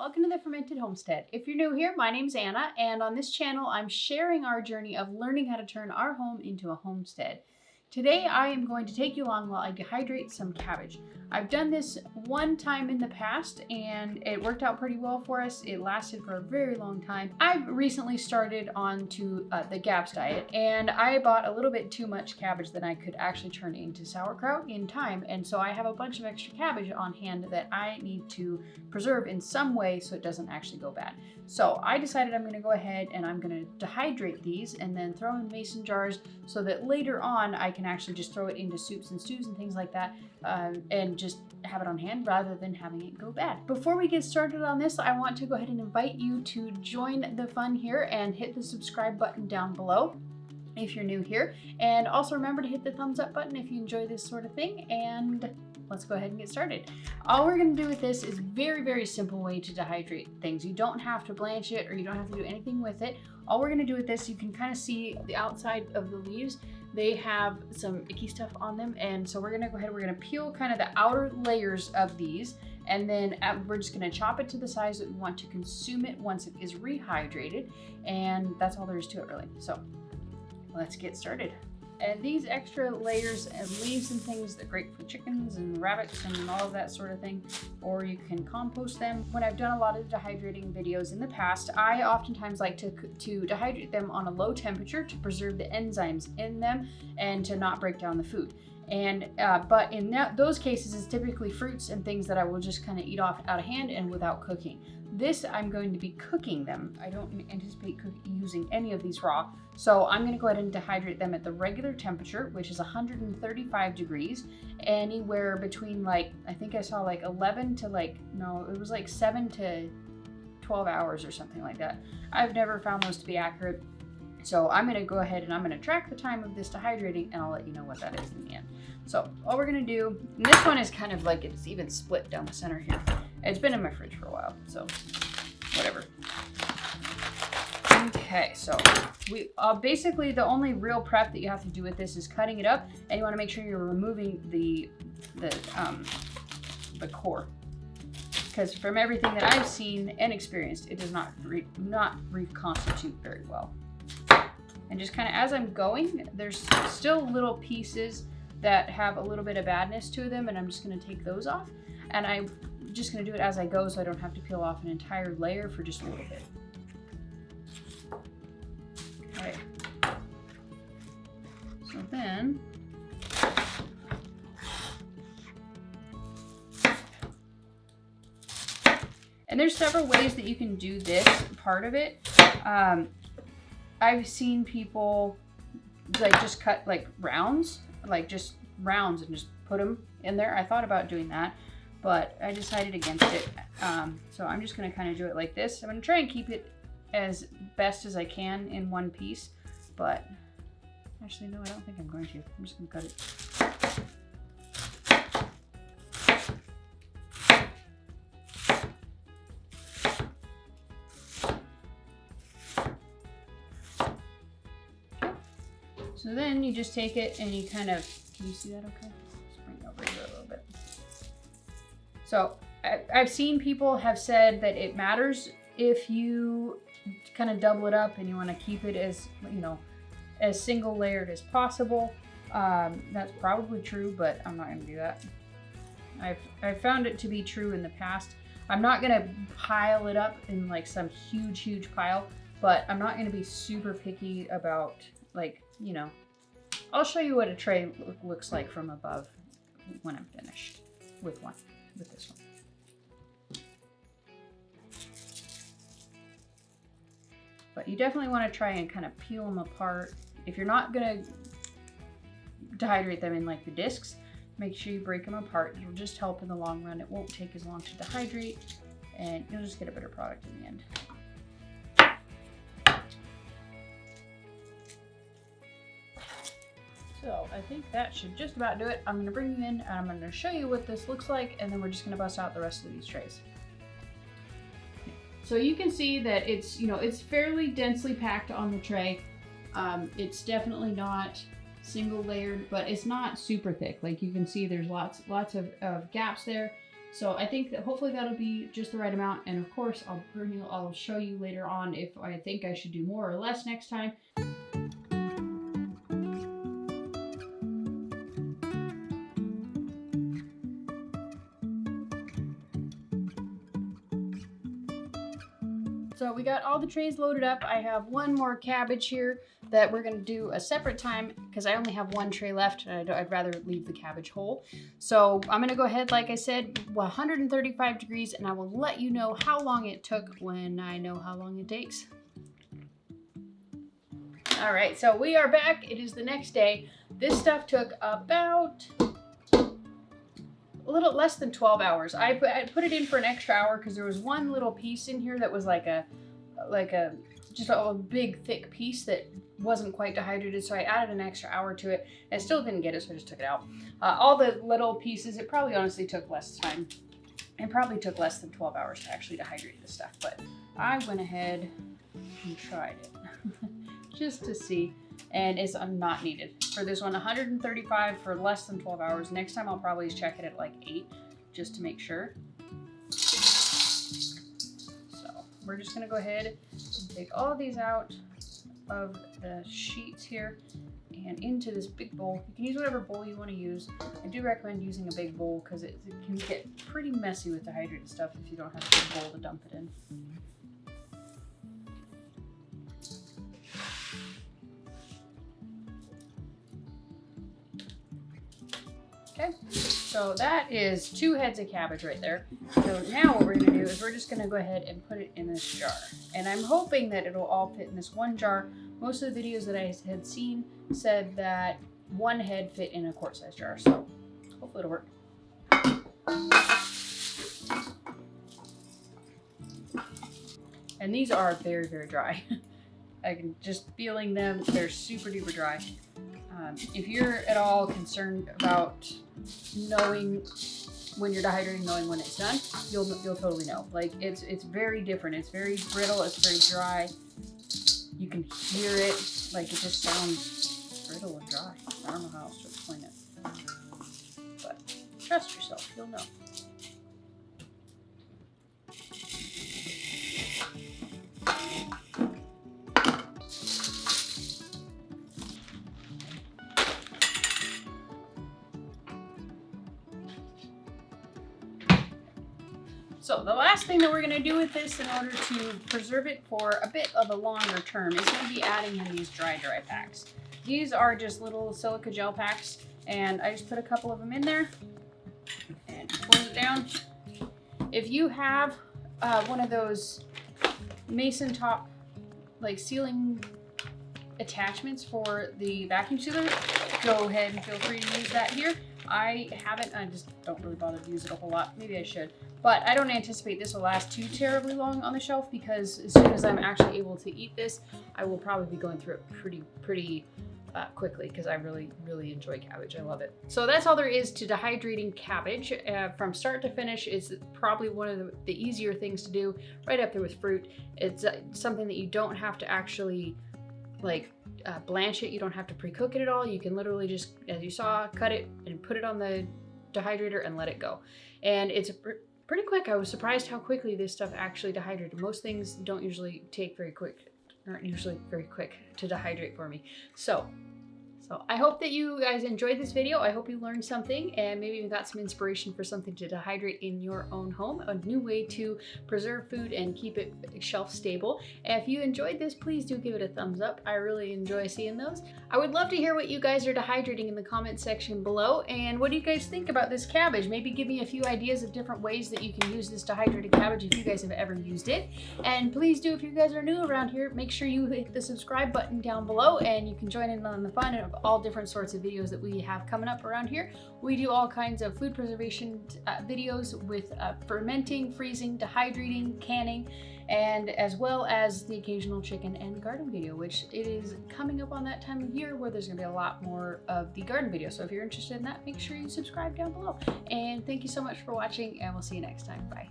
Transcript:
welcome to the Fermented Homestead. If you're new here, my name's Anna, and on this channel I'm sharing our journey of learning how to turn our home into a homestead. Today I am going to take you along while I dehydrate some cabbage. I've done this one time in the past and it worked out pretty well for us. It lasted for a very long time. I've recently started onto the GAPS diet and I bought a little bit too much cabbage that I could actually turn into sauerkraut in time, and so I have a bunch of extra cabbage on hand that I need to preserve in some way so it doesn't actually go bad. So I decided I'm going to go ahead and I'm going to dehydrate these and then throw in mason jars so that later on I can actually just throw it into soups and stews and things like that, and just have it on hand rather than having it go bad. Before we get started on this, I want to go ahead and invite you to join the fun here and hit the subscribe button down below if you're new here, and also remember to hit the thumbs up button if you enjoy this sort of thing, and let's go ahead and get started. All we're going to do with this is very simple way to dehydrate things. You don't have to blanch it or you don't have to do anything with it. All we're going to do with this, you can kind of see the outside of the leaves. They have some icky stuff on them, and so we're going to go ahead, we're going to peel kind of the outer layers of these, and then we're just going to chop it to the size that we want to consume it once it is rehydrated, and that's all there is to it really. So let's get started. And these extra layers and leaves and things, they're great for chickens and rabbits and all of that sort of thing, or you can compost them. When I've done a lot of dehydrating videos in the past, I oftentimes like to dehydrate them on a low temperature to preserve the enzymes in them and to not break down the food. And but in those cases, it's typically fruits and things that I will just kind of eat off out of hand and without cooking. This, I'm going to be cooking them. I don't anticipate using any of these raw. So I'm going to go ahead and dehydrate them at the regular temperature, which is 135 degrees, anywhere between like, I think I saw like 11 to like, no, it was like 7 to 12 hours or something like that. I've never found those to be accurate. So I'm going to go ahead and I'm going to track the time of this dehydrating, and I'll let you know what that is in the end. So all we're going to do, and this one is kind of like, it's even split down the center here. It's been in my fridge for a while, so whatever. Okay, so we basically the only real prep that you have to do with this is cutting it up, and you want to make sure you're removing the core, because from everything that I've seen and experienced, it does not reconstitute very well. And just kind of as I'm going, there's still little pieces that have a little bit of badness to them, and I'm just going to take those off, and I'm just going to do it as I go so I don't have to peel off an entire layer for just a little bit. Okay. So then and there's several ways that you can do this part of it. I've seen people like just cut like rounds, and just put them in there. I thought about doing that, but I decided against it. So I'm just going to kind of do it like this. I'm going to try and keep it as best as I can in one piece, but actually no, I don't think I'm going to. I'm just going to cut it. So then you just take it and you kind of, can you see that okay? Let's bring it over here a little bit. So I've seen people have said that it matters if you kind of double it up and you want to keep it as, you know, as single layered as possible. That's probably true, but I'm not going to do that. I've found it to be true in the past. I'm not going to pile it up in like some huge pile, but I'm not going to be super picky about, like, you know, I'll show you what a tray looks like from above when I'm finished with this one. But you definitely want to try and kind of peel them apart. If you're not going to dehydrate them in like the discs, make sure you break them apart. It'll just help in the long run. It won't take as long to dehydrate, and you'll just get a better product in the end. So I think that should just about do it. I'm going to bring you in and I'm going to show you what this looks like, and then we're just going to bust out the rest of these trays. So you can see that it's, you know, it's fairly densely packed on the tray. It's definitely not single layered, but it's not super thick. Like you can see there's lots of gaps there. So I think that hopefully that'll be just the right amount. And of course, I'll show you later on if I think I should do more or less next time. So we got all the trays loaded up. I have one more cabbage here that we're gonna do a separate time because I only have one tray left and I'd rather leave the cabbage whole. So I'm gonna go ahead, like I said, 135 degrees, and I will let you know how long it took when I know how long it takes. All right, so we are back. It is the next day. This stuff took about a little less than 12 hours. I put it in for an extra hour because there was one little piece in here that was just a big thick piece that wasn't quite dehydrated, so I added an extra hour to it. I still didn't get it, so I just took it out. All the little pieces, it probably honestly took less time. It probably took less than 12 hours to actually dehydrate this stuff, but I went ahead and tried it just to see, and it's not needed. For this one, 135 for less than 12 hours. Next time I'll probably check it at like 8 just to make sure. So we're just gonna go ahead and take all of these out of the sheets here and into this big bowl. You can use whatever bowl you want to use. I do recommend using a big bowl because it can get pretty messy with dehydrated stuff if you don't have a big bowl to dump it in. Okay, so that is 2 heads of cabbage right there. So now what we're gonna do is we're just gonna go ahead and put it in this jar. And I'm hoping that it'll all fit in this one jar. Most of the videos that I had seen said that 1 head fit in a quart-sized jar, so hopefully it'll work. And these are very, very dry. I can just feeling them, they're super duper dry. If you're at all concerned about knowing when you're dehydrating, knowing when it's done, you'll totally know. Like it's very different. It's very brittle. It's very dry. You can hear it. Like it just sounds brittle and dry. I don't know how else to explain it. But trust yourself. You'll know. So the last thing that we're going to do with this in order to preserve it for a bit of a longer term is going to be adding in these dry packs. These are just little silica gel packs, and I just put a couple of them in there and close it down. If you have one of those mason top like sealing attachments for the vacuum sealer, go ahead and feel free to use that here. I haven't, I just don't really bother to use it a whole lot. Maybe I should. But I don't anticipate this will last too terribly long on the shelf because as soon as I'm actually able to eat this, I will probably be going through it pretty quickly because I really enjoy cabbage. I love it. So that's all there is to dehydrating cabbage. From start to finish, it's probably one of the easier things to do, right up there with fruit. It's something that you don't have to actually like blanch it. You don't have to pre-cook it at all. You can literally just, as you saw, cut it and put it on the dehydrator and let it go. And it's pretty quick. I was surprised how quickly this stuff actually dehydrated. Most things don't usually take aren't usually very quick to dehydrate for me. So I hope that you guys enjoyed this video. I hope you learned something and maybe you got some inspiration for something to dehydrate in your own home, a new way to preserve food and keep it shelf stable. And if you enjoyed this, please do give it a thumbs up. I really enjoy seeing those. I would love to hear what you guys are dehydrating in the comment section below. And what do you guys think about this cabbage? Maybe give me a few ideas of different ways that you can use this dehydrated cabbage if you guys have ever used it. And please do, if you guys are new around here, make sure you hit the subscribe button down below and you can join in on the fun of all different sorts of videos that we have coming up around here. We do all kinds of food preservation videos with fermenting, freezing, dehydrating, canning, and as well as the occasional chicken and garden video, which it is coming up on that time of year where there's gonna be a lot more of the garden video. So if you're interested in that, make sure you subscribe down below. And thank you so much for watching, and we'll see you next time. Bye.